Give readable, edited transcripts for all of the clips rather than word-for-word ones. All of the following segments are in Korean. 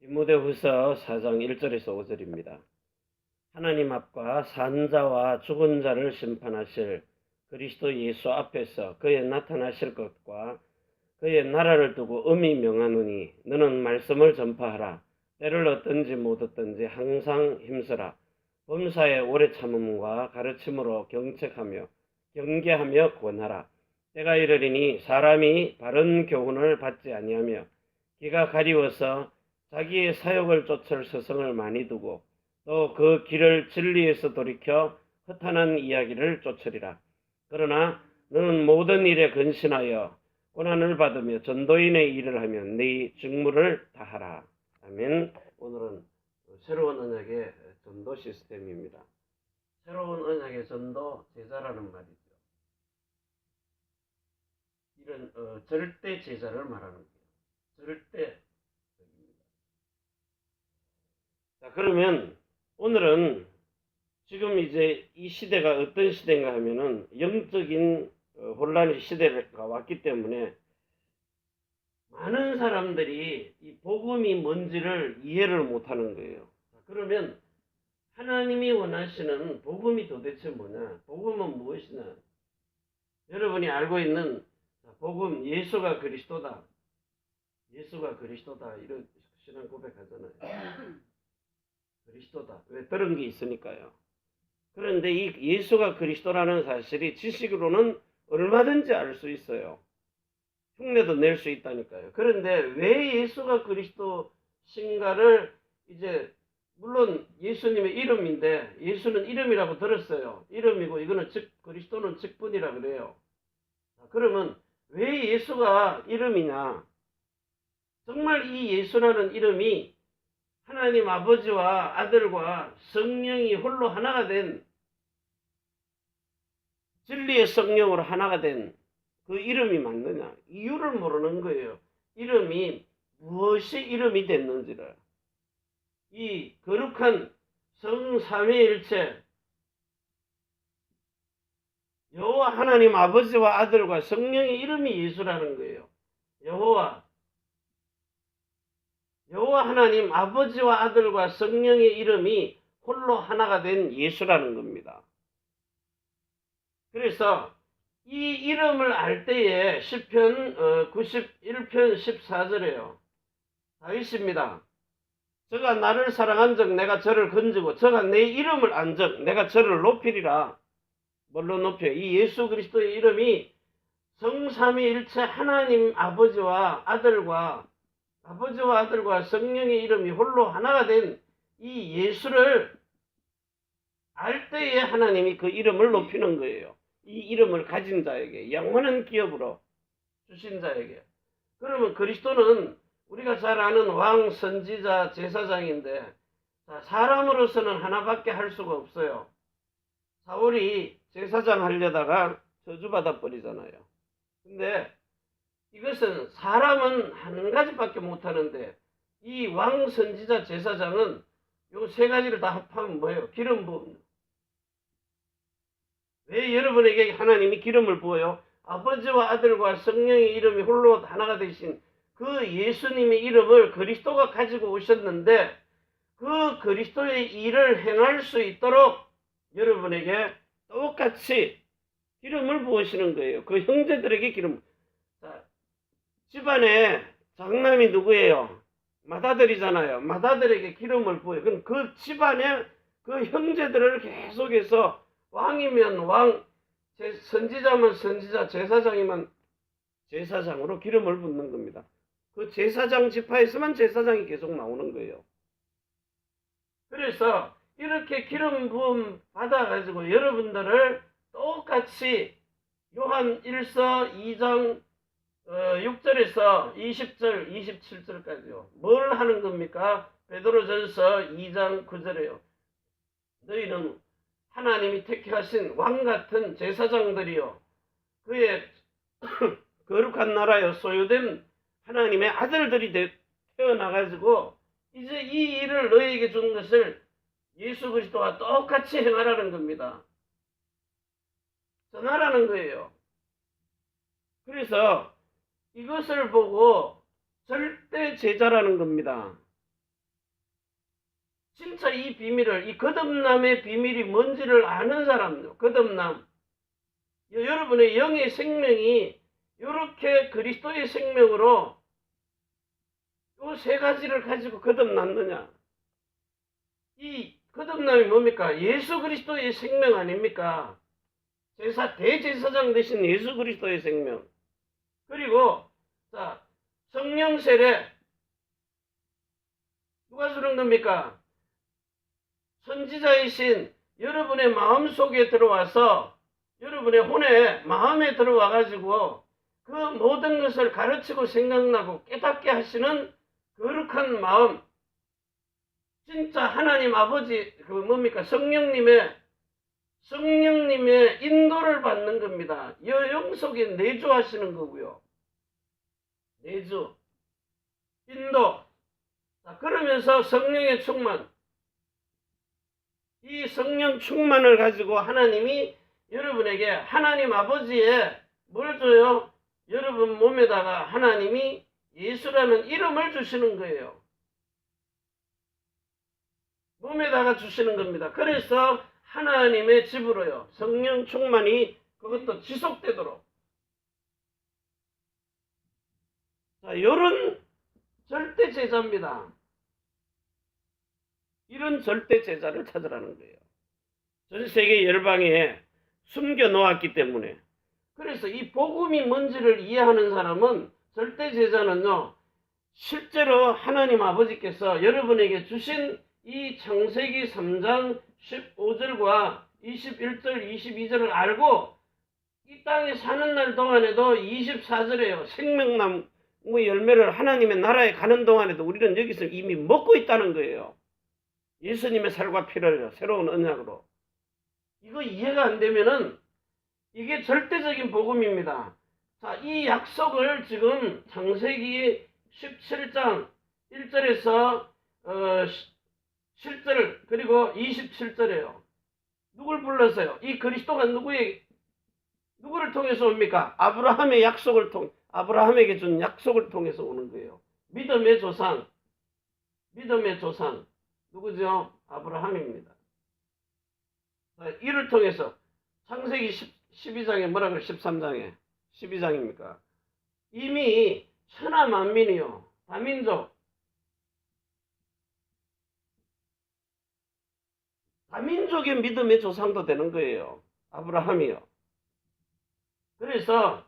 디모데후서 4장 1절에서 5절입니다. 하나님 앞과 산 자와 죽은 자를 심판하실 그리스도 예수 앞에서 그의 나타나실 것과 그의 나라를 두고 엄히 명하노니 너는 말씀을 전파하라. 때를 얻든지 못 얻든지 항상 힘쓰라. 범사에 오래 참음과 가르침으로 경책하며 경계하며 권하라. 때가 이르리니 사람이 바른 교훈을 받지 아니하며 기가 가리워서 자기의 사욕을 쫓을 스승을 많이 두고 또 그 길을 진리에서 돌이켜 허탄한 이야기를 쫓으리라. 그러나 너는 모든 일에 근신하여 고난을 받으며 전도인의 일을 하며 네 직무를 다하라. 아멘. 오늘은 새로운 언약의 전도 시스템입니다. 새로운 언약의 전도 제자라는 말이죠. 이런 절대 제자를 말하는 거예요. 절대. 자, 그러면 오늘은 지금 이제 이 시대가 어떤 시대인가 하면은 영적인 혼란의 시대가 왔기 때문에 많은 사람들이 이 복음이 뭔지를 이해를 못하는 거예요. 그러면 하나님이 원하시는 복음이 도대체 뭐냐? 복음은 무엇이냐? 여러분이 알고 있는 복음, 예수가 그리스도다. 예수가 그리스도다. 이런 신앙 고백하잖아요. 그리스도다. 왜? 들은 게 있으니까요. 그런데 이 예수가 그리스도라는 사실이 지식으로는 얼마든지 알 수 있어요. 흉내도 낼 수 있다니까요. 그런데 왜 예수가 그리스도신가를 이제 물론 예수님의 이름인데 예수는 이름이라고 들었어요. 이름이고 이거는 그리스도는 직분이라 그래요. 그러면 왜 예수가 이름이냐? 정말 이 예수라는 이름이 하나님 아버지와 아들과 성령이 홀로 하나가 된 진리의 성령으로 하나가 된 그 이름이 맞느냐? 이유를 모르는 거예요. 이름이 무엇이 이름이 됐는지를. 이 거룩한 성삼위일체 여호와 하나님 아버지와 아들과 성령의 이름이 예수라는 거예요. 여호와 하나님 아버지와 아들과 성령의 이름이 홀로 하나가 된 예수라는 겁니다. 그래서 이 이름을 알 때에 시편 91편 14절에요. 다윗입니다. 저가 나를 사랑한즉 내가 저를 건지고 저가 내 이름을 안즉 내가 저를 높이리라. 뭘로 높여요? 이 예수 그리스도의 이름이 성삼위일체 하나님 아버지와 아들과 성령의 이름이 홀로 하나가 된 이 예수를 알 때에 하나님이 그 이름을 높이는 거예요. 이 이름을 가진 자에게, 영원한 기업으로 주신 자에게. 그러면 그리스도는 우리가 잘 아는 왕, 선지자, 제사장인데 사람으로서는 하나밖에 할 수가 없어요. 사울이 제사장 하려다가 저주받아 버리잖아요. 근데 이것은 사람은 한 가지밖에 못하는데 이 왕, 선지자, 제사장은 요 세 가지를 다 합하면 뭐예요? 기름 부음. 왜 여러분에게 하나님이 기름을 부어요? 아버지와 아들과 성령의 이름이 홀로 하나가 되신 그 예수님의 이름을 그리스도가 가지고 오셨는데 그 그리스도의 일을 행할 수 있도록 여러분에게 똑같이 기름을 부으시는 거예요. 그 형제들에게 기름. 자, 집안에 장남이 누구예요? 맏아들이잖아요. 맏아들에게 기름을 부어요. 그럼 그 집안에 그 형제들을 계속해서 왕이면 왕, 선지자면 선지자, 제사장이면 제사장으로 기름을 붓는 겁니다. 그 제사장 지파에서만 제사장이 계속 나오는 거예요. 그래서 이렇게 기름 부음 받아가지고 여러분들을 똑같이 요한 1서 2장 6절에서 20절, 27절까지요. 뭘 하는 겁니까? 베드로전서 2장 9절에요. 너희는 하나님이 택하신 왕같은 제사장들이요. 그의 거룩한 나라에 소유된 하나님의 아들들이 태어나가지고 이제 이 일을 너희에게 준 것을 예수 그리스도와 똑같이 행하라는 겁니다. 전하라는 거예요. 그래서 이것을 보고 절대 제자라는 겁니다. 진짜 이 비밀을, 이 거듭남의 비밀이 뭔지를 아는 사람들, 거듭남. 여러분의 영의 생명이 이렇게 그리스도의 생명으로 이 세 가지를 가지고 거듭났느냐. 이 거듭남이 뭡니까? 예수 그리스도의 생명 아닙니까? 대제사장 되신 예수 그리스도의 생명. 그리고 자, 성령 세례 누가 주는 겁니까? 선지자이신 여러분의 마음속에 들어와서 여러분의 혼에 마음에 들어와 가지고 그 모든 것을 가르치고 생각나고 깨닫게 하시는 거룩한 마음, 진짜 하나님 아버지 뭡니까? 성령님의 인도를 받는 겁니다. 영 속에 내주하시는 거고요. 내주, 인도. 자, 그러면서 성령의 충만. 이 성령 충만을 가지고 하나님이 여러분에게 하나님 아버지의 뭘 줘요? 여러분 몸에다가 하나님이 예수라는 이름을 주시는 거예요. 몸에다가 주시는 겁니다. 그래서 하나님의 집으로요. 성령 충만이 그것도 지속되도록. 자, 요런 절대 제자입니다. 이런 절대 제자를 찾으라는 거예요. 전 세계 열방에 숨겨 놓았기 때문에. 그래서 이 복음이 뭔지를 이해하는 사람은 절대 제자는요. 실제로 하나님 아버지께서 여러분에게 주신 이 창세기 3장 15절과 21절, 22절을 알고 이 땅에 사는 날 동안에도 24절에요. 생명나무 열매를 하나님의 나라에 가는 동안에도 우리는 여기서 이미 먹고 있다는 거예요. 예수님의 살과 피를 새로운 언약으로. 이거 이해가 안 되면은 이게 절대적인 복음입니다. 자, 이 약속을 지금 창세기 17장 1절에서 7절 그리고 27절에요. 누굴 불렀어요? 이 그리스도가 누구를 통해서 옵니까? 아브라함의 약속을 아브라함에게 준 약속을 통해서 오는 거예요. 믿음의 조상. 누구죠? 아브라함입니다. 이를 통해서 창세기 12장에 뭐라 그래? 13장에 12장입니까? 이미 천하 만민이요. 다민족의 믿음의 조상도 되는 거예요. 아브라함이요. 그래서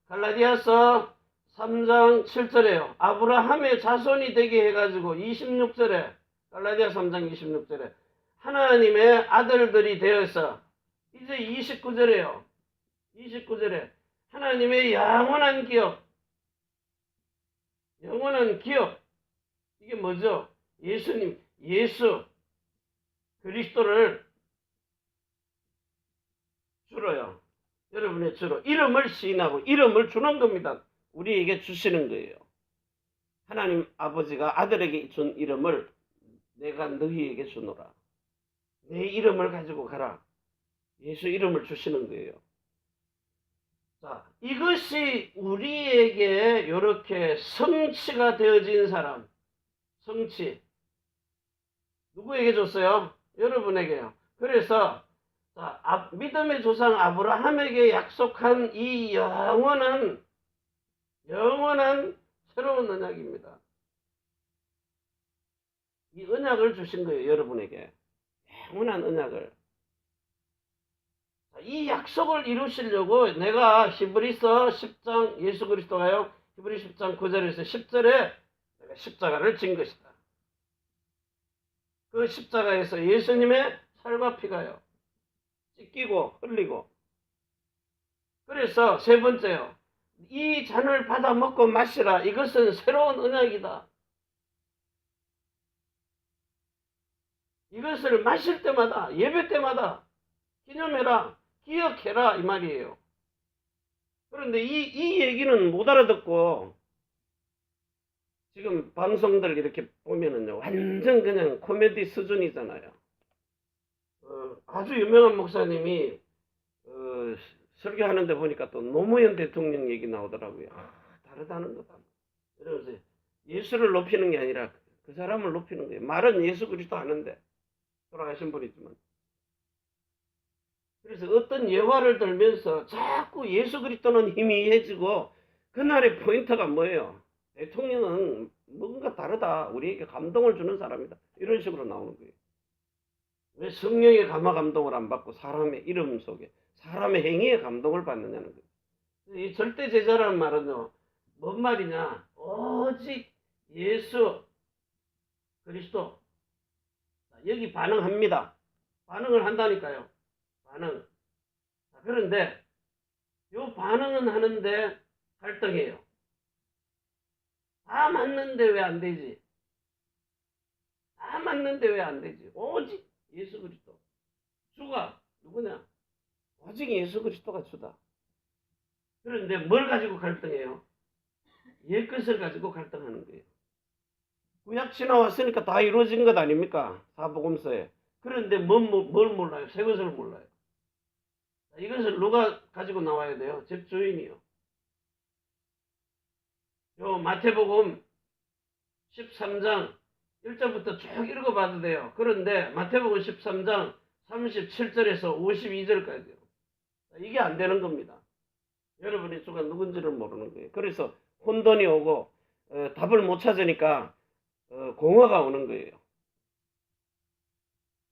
갈라디아서 3장 7절에요. 아브라함의 자손이 되게 해가지고 26절에 갈라디아 3장 26절에 하나님의 아들들이 되어서 이제 29절에요. 29절에 하나님의 영원한 기업. 이게 뭐죠? 예수 그리스도를 주로요. 여러분의 주로 이름을 시인하고 이름을 주는 겁니다. 우리에게 주시는 거예요. 하나님 아버지가 아들에게 준 이름을 내가 너희에게 주노라. 내 이름을 가지고 가라. 예수 이름을 주시는 거예요. 자, 이것이 우리에게 이렇게 성취가 되어진 사람. 성취. 누구에게 줬어요? 여러분에게요. 그래서 믿음의 조상 아브라함에게 약속한 이 영원한 새로운 언약입니다. 이 언약을 주신 거예요. 여러분에게. 영원한 언약을. 이 약속을 이루시려고 내가 히브리서 10장 예수 그리스도가요. 히브리 10장 9절에서 10절에 내가 십자가를 진 것이다. 그 십자가에서 예수님의 살과 피가요. 찢기고 흘리고. 그래서 세 번째요. 이 잔을 받아 먹고 마시라. 이것은 새로운 언약이다. 이것을 마실 때마다 예배 때마다 기념해라. 기억해라 이 말이에요. 그런데 이 얘기는 못 알아듣고 지금 방송들 이렇게 보면은요 완전 그냥 코미디 수준이잖아요. 아주 유명한 목사님이 설교하는데 보니까 또 노무현 대통령 얘기 나오더라고요. 다르다는 거다. 이러면서 예수를 높이는 게 아니라 그 사람을 높이는 거예요. 말은 예수 그리스도 하는데 돌아가신 분이지만. 그래서 어떤 예화를 들면서 자꾸 예수 그리스도는 희미해지고 그날의 포인트가 뭐예요? 대통령은 뭔가 다르다. 우리에게 감동을 주는 사람이다. 이런 식으로 나오는 거예요. 왜 성령의 감화 감동을 안 받고 사람의 이름 속에 사람의 행위에 감동을 받느냐는 거예요. 이 절대 제자라는 말은요. 뭔 말이냐? 오직 예수 그리스도. 여기 반응합니다. 반응을 한다니까요. 반응. 그런데 요 반응은 하는데 갈등해요. 다 맞는데 왜 안 되지? 다 맞는데 왜 안 되지? 오직 예수 그리스도. 주가 누구냐? 오직 예수 그리스도가 주다. 그런데 뭘 가지고 갈등해요? 옛것을 가지고 갈등하는 거예요. 구약 지나왔으니까 다 이루어진 것 아닙니까? 사복음서에. 그런데 뭘 몰라요? 새 것을 몰라요. 이것을 누가 가지고 나와야 돼요? 집주인이요. 요 마태복음 13장 1절부터 쭉 읽어봐도 돼요. 그런데 마태복음 13장 37절에서 52절까지요. 이게 안 되는 겁니다. 여러분이 주가 누군지를 모르는 거예요. 그래서 혼돈이 오고 답을 못 찾으니까 공허가 오는 거예요.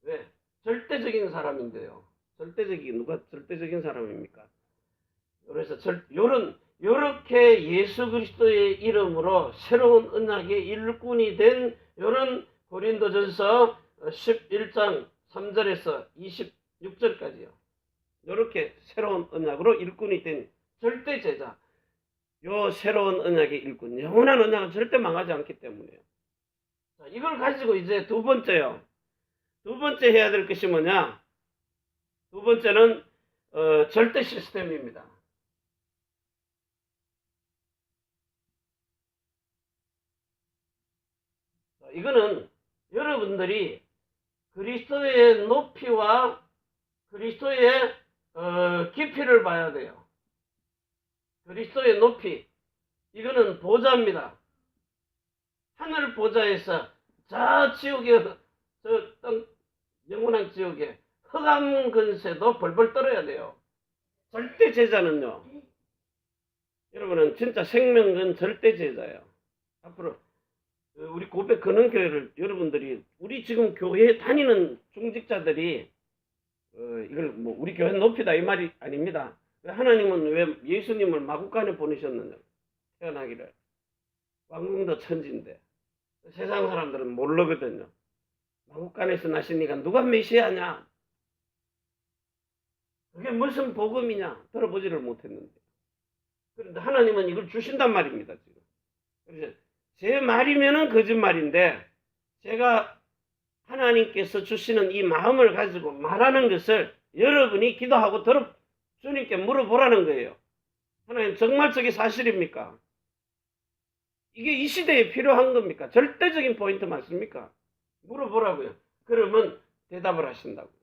왜? 절대적인 사람인데요. 누가 절대적인 사람입니까? 그래서 요렇게 예수 그리스도의 이름으로 새로운 언약의 일꾼이 된 요런 고린도전서 11장 3절에서 26절까지요. 요렇게 새로운 언약으로 일꾼이 된 절대 제자. 요 새로운 언약의 일꾼, 영원한 언약은 절대 망하지 않기 때문에요. 자, 이걸 가지고 이제 두 번째요. 두 번째 해야 될 것이 뭐냐? 두 번째는 절대 시스템입니다. 자, 이거는 여러분들이 그리스도의 높이와 그리스도의 깊이를 봐야 돼요. 그리스도의 높이, 이거는 보좌입니다. 하늘 보좌에서 저 지옥에, 저 땅, 영원한 지옥에 흑암 근세도 벌벌 떨어야 돼요. 절대 제자는요. 여러분은 진짜 생명은 절대 제자예요. 앞으로 우리 고백 근원교회를 여러분들이 우리 지금 교회에 다니는 중직자들이 이걸 뭐 우리 교회 높이다 이 말이 아닙니다. 하나님은 왜 예수님을 마국간에 보내셨느냐? 태어나기를. 왕궁도 천지인데 세상 사람들은 모르거든요. 마국간에서 나시니까 누가 메시아냐? 그게 무슨 복음이냐? 들어보지를 못했는데. 그런데 하나님은 이걸 주신단 말입니다. 지금. 그래서 제 말이면은 거짓말인데 제가 하나님께서 주시는 이 마음을 가지고 말하는 것을 여러분이 기도하고 주님께 물어보라는 거예요. 하나님 정말 저게 사실입니까? 이게 이 시대에 필요한 겁니까? 절대적인 포인트 맞습니까? 물어보라고요. 그러면 대답을 하신다고요.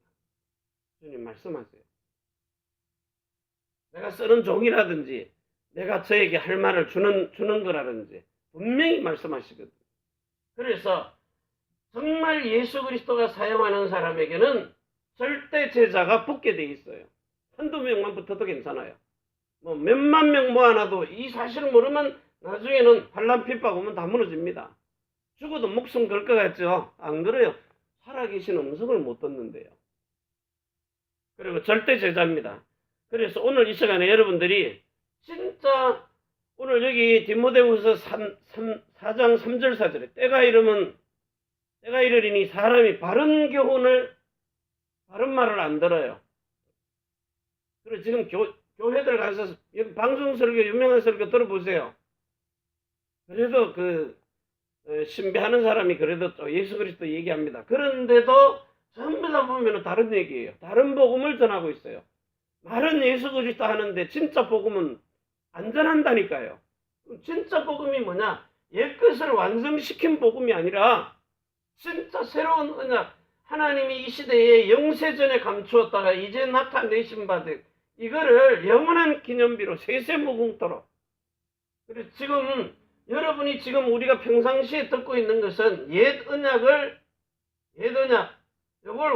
주님 말씀하세요. 내가 쓰는 종이라든지 내가 저에게 할 말을 주는 거라든지 분명히 말씀하시거든요. 그래서 정말 예수 그리스도가 사용하는 사람에게는 절대 제자가 붙게 돼 있어요. 한두 명만 붙어도 괜찮아요. 뭐 몇만 명 모아놔도 이 사실을 모르면 나중에는 환란 핍박 오면 다 무너집니다. 죽어도 목숨 걸 것 같죠? 안 그래요. 살아계신 음성을 못 듣는데요. 그리고 절대 제자입니다. 그래서 오늘 이 시간에 여러분들이 진짜 오늘 여기 디모데후서 4장 3절 4절에 때가 이르리니 사람이 바른 교훈을 바른 말을 안 들어요. 그리고 지금 교회들 가서 방송 설교 유명한 설교 들어보세요. 그래도 신비하는 사람이 그래도 또 예수 그리스도 얘기합니다. 그런데도 전부 다 보면 다른 얘기예요. 다른 복음을 전하고 있어요. 말은 예수 그리스도 하는데 진짜 복음은 안 전한다니까요. 진짜 복음이 뭐냐? 옛것을 완성시킨 복음이 아니라 진짜 새로운 언약, 하나님이 이 시대에 영세전에 감추었다가 이제 나타내신 바들, 이거를 영원한 기념비로 세세무궁토록. 그래서 지금 여러분이 지금 우리가 평상시에 듣고 있는 것은 옛 언약, 이걸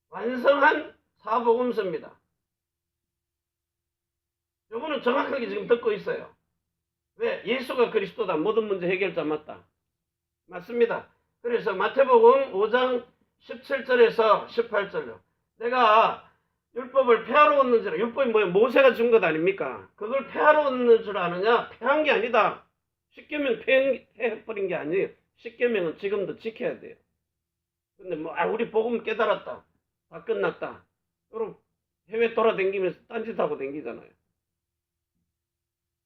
완성한 사복음서입니다. 요거는 정확하게 지금 듣고 있어요. 왜? 예수가 그리스도다. 모든 문제 해결자 맞다. 맞습니다. 그래서 마태복음 5장 17절에서 18절요. 내가 율법을 폐하러 왔는 줄, 율법이 뭐예요? 모세가 준 것 아닙니까? 그걸 폐하러 왔는 줄 아느냐? 폐한 게 아니다. 십계명 폐해버린 게 아니에요. 십계명은 지금도 지켜야 돼요. 근데 우리 복음 깨달았다. 다 끝났다. 여러분, 해외 돌아다니면서 딴짓하고 다니잖아요.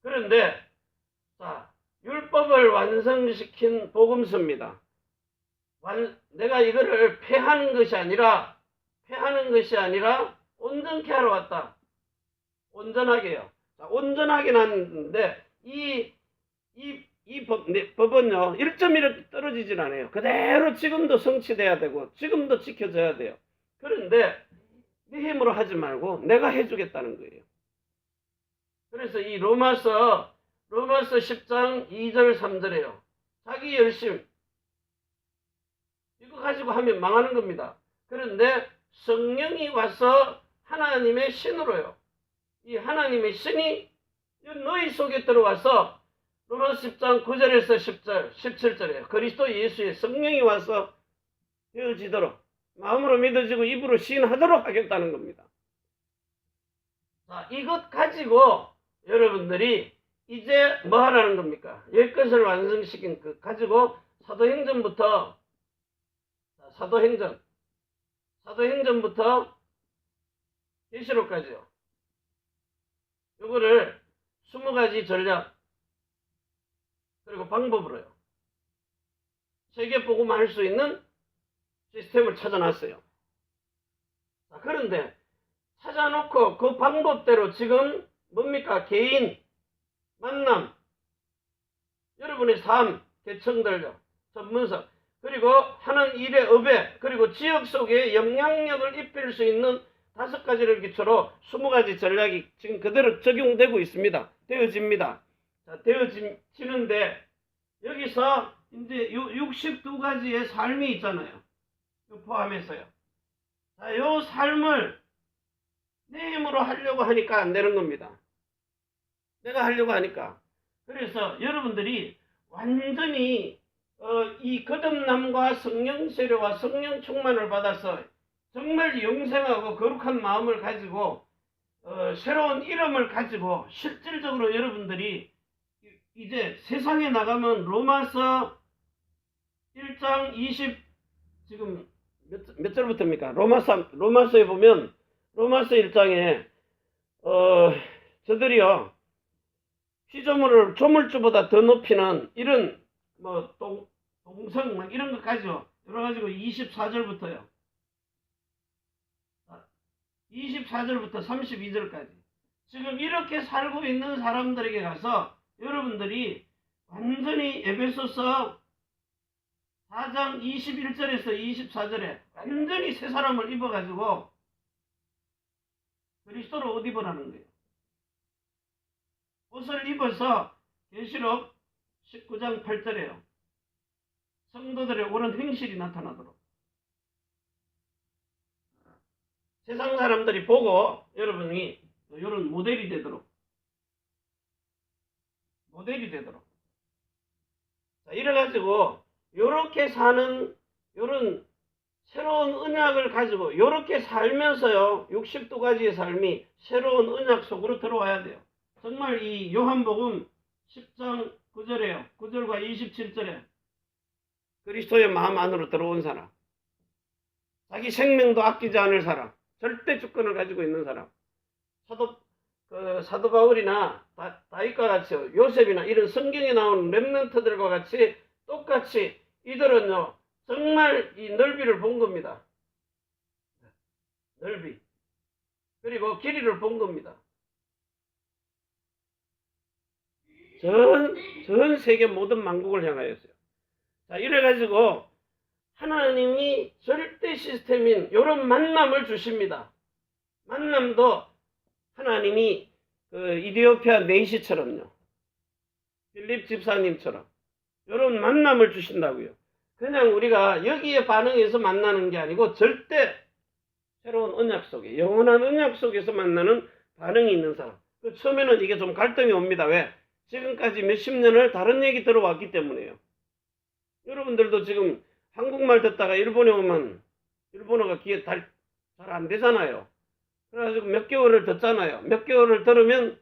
그런데, 자, 율법을 완성시킨 복음서입니다. 내가 이거를 폐하는 것이 아니라 온전케 하러 왔다. 온전하게요. 자, 온전하게 났는데, 이 법은요, 1.1이 떨어지진 않아요. 그대로 지금도 성취돼야 되고, 지금도 지켜져야 돼요. 그런데, 네 힘으로 하지 말고, 내가 해주겠다는 거예요. 그래서 이 로마서 10장 2절 3절에요. 자기 열심, 이거 가지고 하면 망하는 겁니다. 그런데 성령이 와서 하나님의 신으로요. 이 하나님의 신이 너희 속에 들어와서 로마서 10장 9절에서 10절, 17절에요. 그리스도 예수의 성령이 와서 되어지도록 마음으로 믿어지고 입으로 시인하도록 하겠다는 겁니다. 자, 이것 가지고 여러분들이 이제 뭐 하라는 겁니까? 열 것을 완성시킨 것 가지고 사도행전부터 계시록까지요. 요거를 20가지 전략 그리고 방법으로요. 세계복음화 할 수 있는 시스템을 찾아놨어요. 자, 그런데 찾아놓고 그 방법대로 지금 뭡니까? 개인, 만남, 여러분의 삶, 계층들요, 전문성, 그리고 하는 일의 업에, 그리고 지역 속에 영향력을 입힐 수 있는 5가지를 기초로 20가지 전략이 지금 그대로 적용되고 있습니다. 되어집니다. 자, 되어지는데 여기서 이제 62가지의 삶이 있잖아요. 포함해서요. 자, 요 삶을 내 힘으로 하려고 하니까 안 되는 겁니다. 내가 하려고 하니까. 그래서 여러분들이 완전히 이 거듭남과 성령 세례와 성령 충만을 받아서 정말 영생하고 거룩한 마음을 가지고 새로운 이름을 가지고 실질적으로 여러분들이 이제 세상에 나가면 로마서 1장 20 지금 몇 절부터입니까? 로마서에 보면 로마서 1장에 저들이요 피조물을 조물주보다 더 높이는 이런 동성 이런 것까지요. 여러 가지고 24절부터요. 24절부터 32절까지. 지금 이렇게 살고 있는 사람들에게 가서 여러분들이 완전히 에베소서 4장 21절에서 24절에 완전히 새 사람을 입어가지고 그리스도로 옷 입으라는 거예요. 옷을 입어서 계시록 19장 8절에요. 성도들의 옳은 행실이 나타나도록. 세상 사람들이 보고 여러분이 이런 모델이 되도록. 자, 이래가지고 요렇게 사는 요런 새로운 언약을 가지고 요렇게 살면서요 62가지의 삶이 새로운 언약 속으로 들어와야 돼요. 정말 이 요한복음 10장 9절에요. 9절과 27절에 그리스도의 마음 안으로 들어온 사람, 자기 생명도 아끼지 않을 사람, 절대 주권을 가지고 있는 사람, 사도 바울이나 다윗과 같이 요셉이나 이런 성경에 나오는 렘넌트들과 같이 똑같이 이들은요 정말 이 넓이를 본 겁니다. 넓이 그리고 길이를 본 겁니다. 전 세계 모든 만국을 향하였어요. 자, 이래가지고 하나님이 절대 시스템인 이런 만남을 주십니다. 만남도 하나님이 이디오피아 네이시처럼요. 필립 집사님처럼 이런 만남을 주신다고요. 그냥 우리가 여기에 반응해서 만나는 게 아니고 절대 새로운 언약 속에, 영원한 언약 속에서 만나는 반응이 있는 사람. 처음에는 이게 좀 갈등이 옵니다. 왜? 지금까지 몇십 년을 다른 얘기 들어왔기 때문에요. 여러분들도 지금 한국말 듣다가 일본에 오면 일본어가 귀에 잘 안 되잖아요. 그래가지고 몇 개월을 듣잖아요. 몇 개월을 들으면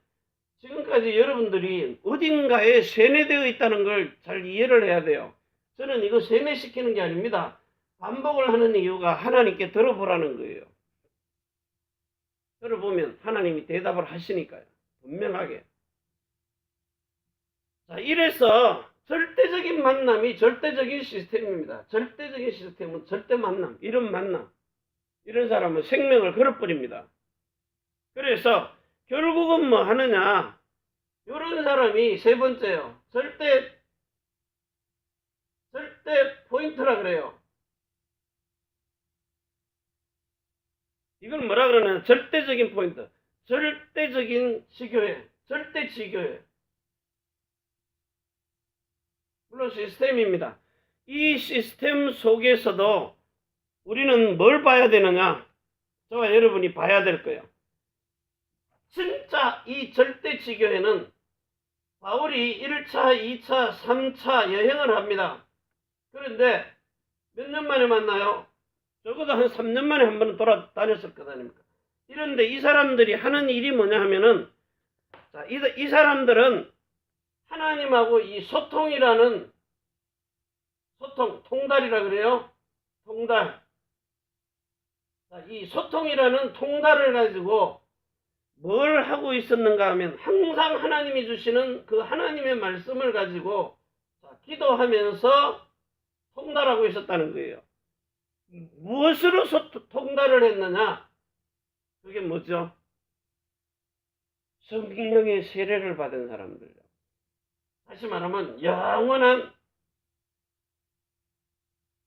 지금까지 여러분들이 어딘가에 세뇌되어 있다는 걸 잘 이해를 해야 돼요. 저는 이거 세뇌시키는 게 아닙니다. 반복을 하는 이유가 하나님께 들어보라는 거예요. 들어보면 하나님이 대답을 하시니까요. 분명하게. 자, 이래서 절대적인 만남이 절대적인 시스템입니다. 절대적인 시스템은 절대 만남, 이런 만남. 이런 사람은 생명을 걸어버립니다. 그래서 결국은 뭐 하느냐. 이런 사람이 세 번째요. 절대 포인트라 그래요. 이걸 뭐라 그러냐. 절대적인 포인트. 절대적인 지교회. 절대 지교회. 물론 시스템입니다. 이 시스템 속에서도 우리는 뭘 봐야 되느냐? 저와 여러분이 봐야 될 거예요. 진짜 이 절대 지교회는 바울이 1차, 2차, 3차 여행을 합니다. 그런데 몇 년 만에 만나요? 적어도 한 3년 만에 한 번은 돌아다녔을 것 아닙니까? 이런데 이 사람들이 하는 일이 뭐냐 하면은, 자, 이 사람들은 하나님하고 이 소통이라는, 통달이라 그래요. 통달. 자, 이 소통이라는 통달을 가지고 뭘 하고 있었는가 하면 항상 하나님이 주시는 그 하나님의 말씀을 가지고 기도하면서 통달하고 있었다는 거예요. 무엇으로 통달을 했느냐? 그게 뭐죠? 성령의 세례를 받은 사람들. 다시 말하면 영원한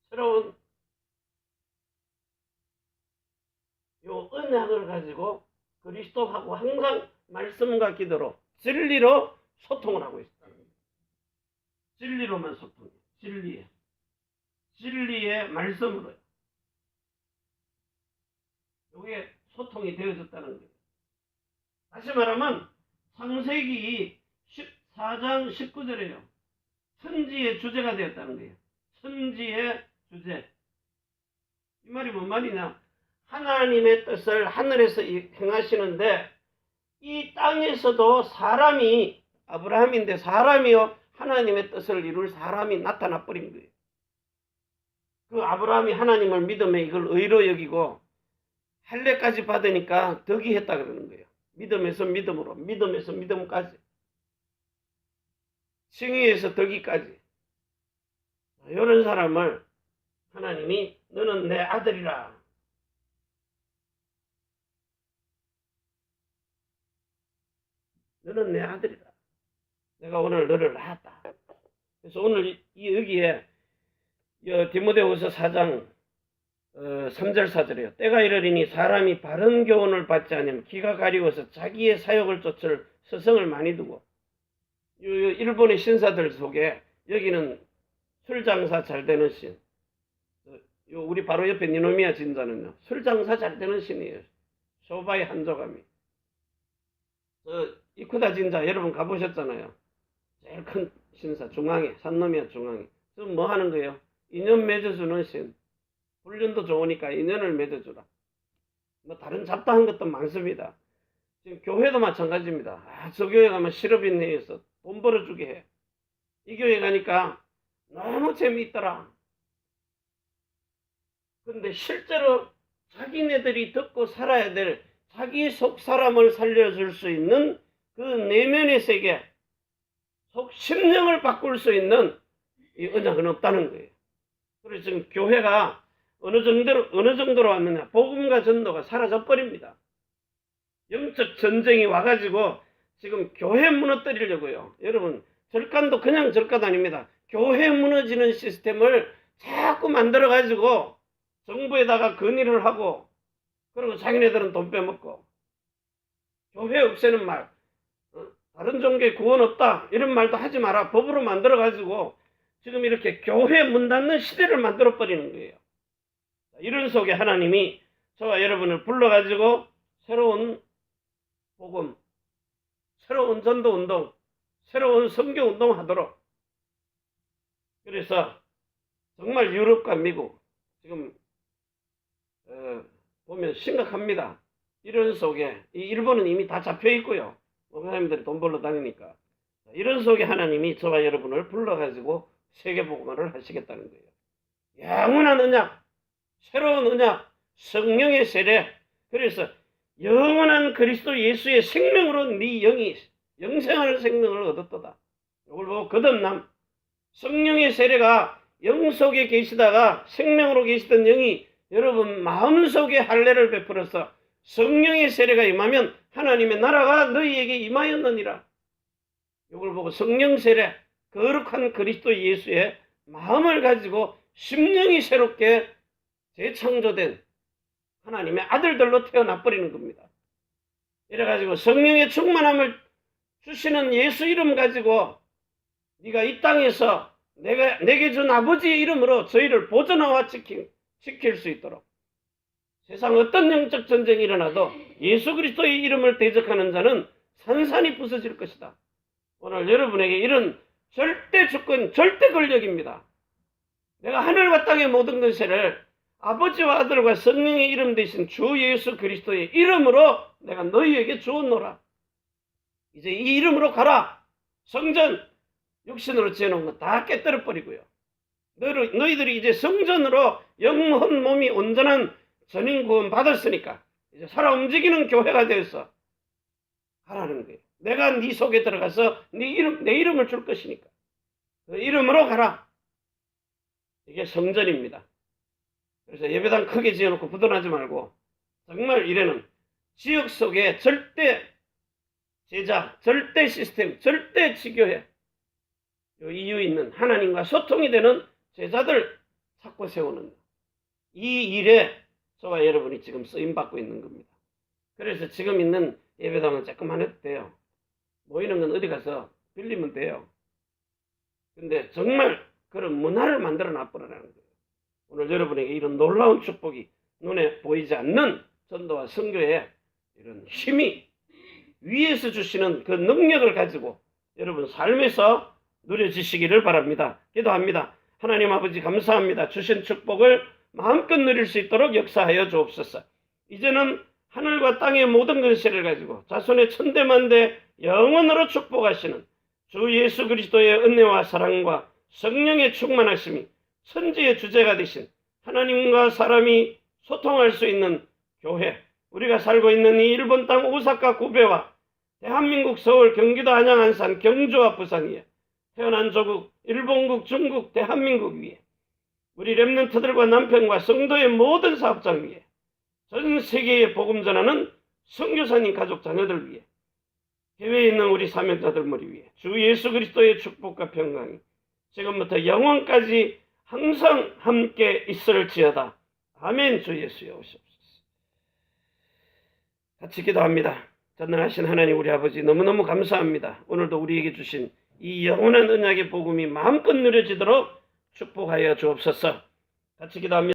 새로운 요 언약을 가지고 그리스도하고 항상 말씀과 기도로 진리로 소통을 하고 있다. 진리로만 소통해. 진리의 말씀으로요. 이게 소통이 되어졌다는 거예요. 다시 말하면 창세기 14장 19절에요. 천지의 주제가 되었다는 거예요. 천지의 주제. 이 말이 뭔 말이냐? 하나님의 뜻을 하늘에서 행하시는데 이 땅에서도 사람이, 아브라함인데 사람이요 하나님의 뜻을 이룰 사람이 나타나 버린 거예요. 그 아브라함이 하나님을 믿음에 이걸 의로 여기고 할례까지 받으니까 덕이 했다 그러는 거예요. 믿음에서 믿음으로, 믿음에서 믿음까지, 칭의에서 덕이까지. 이런 사람을 하나님이 너는 내 아들이라. 너는 내 아들이라. 내가 오늘 너를 낳았다. 그래서 오늘 여기에 디모데후서 4장 3절 4절이에요. 때가 이르리니 사람이 바른 교훈을 받지 않으면 기가 가리워서 자기의 사욕을 쫓을 서성을 많이 두고, 일본의 신사들 속에 여기는 술 장사 잘 되는 신, 우리 바로 옆에 니노미야 진자는요 술 장사 잘 되는 신이에요. 쇼바이 한조감이. 이쿠다 진자 여러분 가보셨잖아요. 제일 큰 신사 중앙에, 산노미야 중앙에. 그럼 뭐 하는 거예요? 인연 맺어주는 신. 훈련도 좋으니까 인연을 맺어주라. 뭐 다른 잡다한 것도 많습니다. 지금 교회도 마찬가지입니다. 저 교회 가면 실업인 회에서 돈 벌어주게 해. 이 교회 가니까 너무 재미있더라. 근데 실제로 자기네들이 듣고 살아야 될 자기 속 사람을 살려줄 수 있는 그 내면의 세계, 속 심령을 바꿀 수 있는 이 언약은 없다는 거예요. 그래서 지금 교회가 어느 정도로 왔느냐. 복음과 전도가 사라져 버립니다. 영적 전쟁이 와가지고 지금 교회 무너뜨리려고요. 여러분, 절간도 그냥 절간 아닙니다. 교회 무너지는 시스템을 자꾸 만들어가지고 정부에다가 건의를 하고, 그리고 자기네들은 돈 빼먹고, 교회 없애는 말, 다른 종교에 구원 없다 이런 말도 하지 마라. 법으로 만들어 가지고 지금 이렇게 교회 문 닫는 시대를 만들어 버리는 거예요. 이런 속에 하나님이 저와 여러분을 불러 가지고 새로운 복음, 새로운 전도 운동, 새로운 선교 운동 하도록. 그래서 정말 유럽과 미국 지금 보면 심각합니다. 이런 속에 이 일본은 이미 다 잡혀 있고요. 목사님들이 돈 벌러 다니니까. 이런 속에 하나님이 저와 여러분을 불러가지고 세계복음화를 하시겠다는 거예요. 영원한 언약, 새로운 언약, 성령의 세례. 그래서 영원한 그리스도 예수의 생명으로 네 영이 영생하는 생명을 얻었도다. 이걸 보고 거듭남. 성령의 세례가 영 속에 계시다가 생명으로 계시던 영이 여러분 마음속에 할례를 베풀어서 성령의 세례가 임하면 하나님의 나라가 너희에게 임하였느니라. 이걸 보고 성령 세례, 거룩한 그리스도 예수의 마음을 가지고 심령이 새롭게 재창조된 하나님의 아들들로 태어나 버리는 겁니다. 이래가지고 성령의 충만함을 주시는 예수 이름 가지고 네가 이 땅에서 내게 준 아버지의 이름으로 저희를 보존하와 지킬 수 있도록 세상 어떤 영적 전쟁이 일어나도 예수 그리스도의 이름을 대적하는 자는 산산이 부서질 것이다. 오늘 여러분에게 이런 절대 주권, 절대 권력입니다. 내가 하늘과 땅의 모든 것을 아버지와 아들과 성령의 이름 대신 주 예수 그리스도의 이름으로 내가 너희에게 주었노라. 이제 이 이름으로 가라. 성전, 육신으로 지어놓은 거 다 깨뜨려 버리고요. 너희들이 이제 성전으로 영혼 몸이 온전한 전인 구원 받았으니까 이제 살아 움직이는 교회가 되어서 가라는 거예요. 내가 네 속에 들어가서 내 이름을 줄 것이니까 그 이름으로 가라. 이게 성전입니다. 그래서 예배당 크게 지어놓고 부도나지 말고 정말 이래는 지역 속에 절대 제자, 절대 시스템, 절대 지교회 이유 있는 하나님과 소통이 되는 제자들 찾고 세우는 이 일에 저와 여러분이 지금 쓰임받고 있는 겁니다. 그래서 지금 있는 예배당은 조금만 해도 돼요. 모이는 건 어디 가서 빌리면 돼요. 근데 정말 그런 문화를 만들어 놔버리라는 거예요. 오늘 여러분에게 이런 놀라운 축복이 눈에 보이지 않는 전도와 선교에 이런 힘이 위에서 주시는 그 능력을 가지고 여러분 삶에서 누려지시기를 바랍니다. 기도합니다. 하나님 아버지 감사합니다. 주신 축복을 마음껏 누릴 수 있도록 역사하여 주옵소서. 이제는 하늘과 땅의 모든 권세를 가지고 자손의 천대만대 영원으로 축복하시는 주 예수 그리스도의 은혜와 사랑과 성령의 충만하심이 천지의 주제가 되신 하나님과 사람이 소통할 수 있는 교회, 우리가 살고 있는 이 일본 땅 오사카 구베와 대한민국 서울 경기도 안양 안산 경주와 부산 위에 태어난 조국 일본국 중국 대한민국 위에 우리 렘넌트들과 남편과 성도의 모든 사업장 위에 전 세계에 복음 전하는 선교사님 가족 자녀들 위에 해외에 있는 우리 사명자들 머리 위에 주 예수 그리스도의 축복과 평강이 지금부터 영원까지 항상 함께 있을지어다. 아멘. 주 예수여 오시옵소서. 같이 기도합니다. 전능하신 하나님 우리 아버지 너무너무 감사합니다. 오늘도 우리에게 주신 이 영원한 언약의 복음이 마음껏 누려지도록 축복하여 주옵소서. 같이 기도합니다.